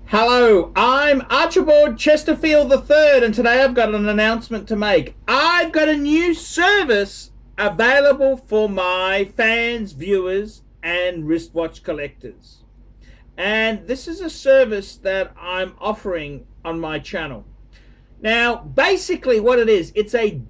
Hello, I'm Archibald Chesterfield III, and today I've got an announcement to make. I've got a new service available for my fans, viewers, and wristwatch collectors. And this is a service that I'm offering on my channel. Now, basically what it is, it's a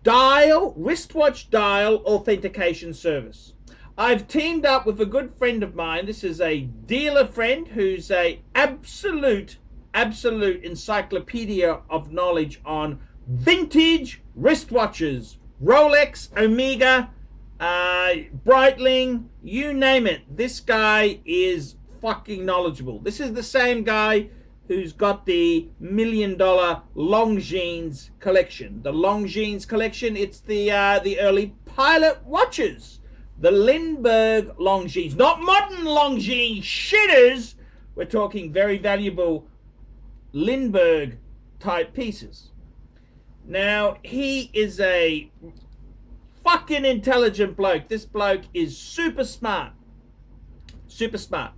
wristwatch dial authentication service. I've teamed up with a good friend of mine. This is a dealer friend who's a absolute encyclopedia of knowledge on vintage wristwatches, Rolex, Omega, Breitling, you name it. This guy is fucking knowledgeable. This is the same guy who's got the $1 million Longines collection. The Longines collection, it's the early pilot watches. The Lindbergh Longines, not modern Longines shitters. We're talking very valuable Lindbergh type pieces. Now, he is a fucking intelligent bloke. This bloke is super smart. Super smart.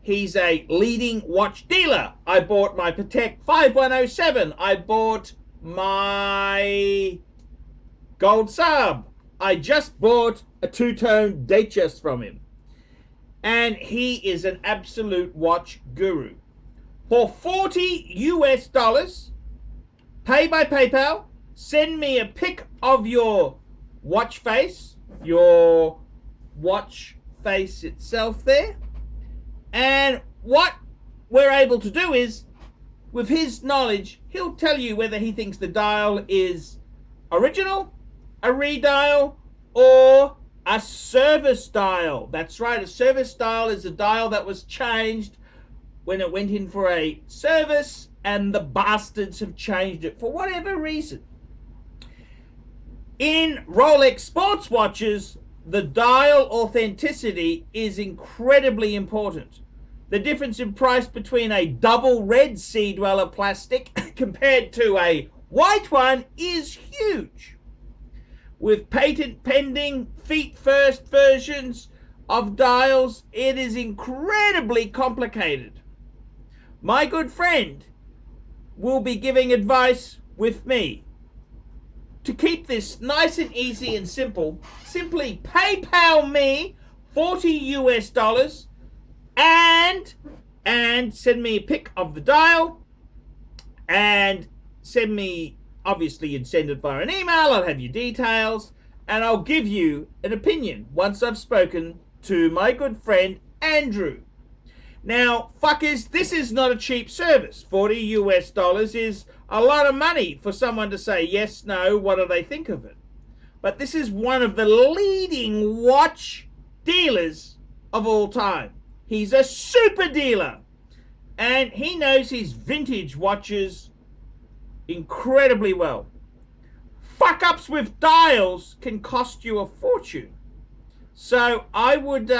He's a leading watch dealer. I bought my Patek 5107. I bought my Gold Sub. I just bought a two-tone Datejust from him. And he is an absolute watch guru. For $40 US, pay by PayPal, send me a pic of your watch face itself there. And what we're able to do is, with his knowledge, he'll tell you whether he thinks the dial is original, a redial, or a service dial. That's right, a service dial is a dial that was changed when it went in for a service, and the bastards have changed it for whatever reason. In Rolex sports watches, the dial authenticity is incredibly important. The difference in price between a double red Sea Dweller plastic compared to a white one is huge. With patent pending, feet first versions of dials, it is incredibly complicated. My good friend will be giving advice with me. To keep this nice and easy and simple, simply PayPal me $40 US and send me a pic of the dial, and send me, obviously you'd send it via an email, I'll have your details, and I'll give you an opinion once I've spoken to my good friend Andrew. Now, fuckers, this is not a cheap service. $40 US is a lot of money for someone to say yes, no, what do they think of it? But this is one of the leading watch dealers of all time. He's a super dealer, and he knows his vintage watches incredibly well. Fuck ups with dials can cost you a fortune. So I would,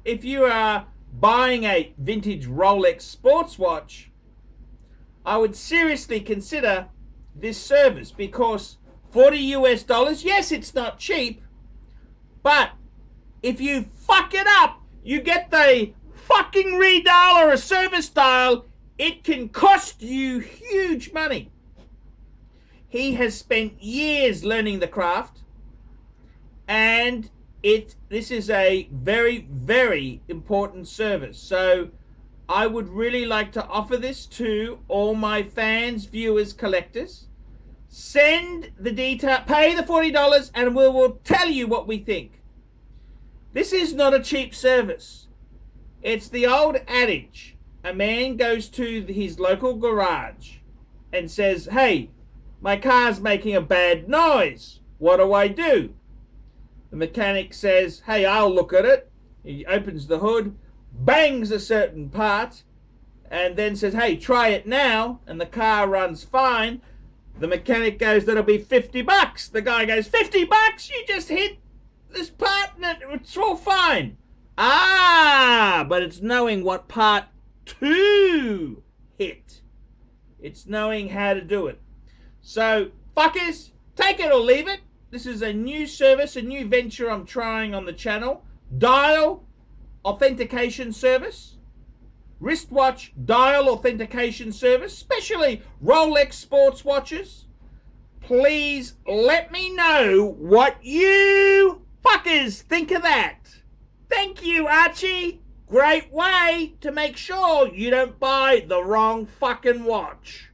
if you are buying a vintage Rolex sports watch, I would seriously consider this service, because $40 US, yes, it's not cheap, but if you fuck it up, you get the fucking redial or a service dial, it can cost you huge money. He has spent years learning the craft, and this is a very important service. So I would really like to offer this to all my fans, viewers, collectors. Send the detail, pay the $40, and we will tell you what we think. This is not a cheap service. It's the old adage. A man goes to his local garage and says, hey, my car's making a bad noise. What do I do? The mechanic says, hey, I'll look at it. He opens the hood, bangs a certain part, and then says, hey, try it now. And the car runs fine. The mechanic goes, that'll be $50. The guy goes, $50? You just hit this part and it's all fine. Ah, but it's knowing what part to hit. It's knowing how to do it. So, fuckers, take it or leave it. This is a new service, a new venture I'm trying on the channel. Dial authentication service. wristwatch dial authentication service, especially Rolex sports watches, please let me know what you fuckers think of that. Thank you, Archie. Great way to make sure you don't buy the wrong fucking watch.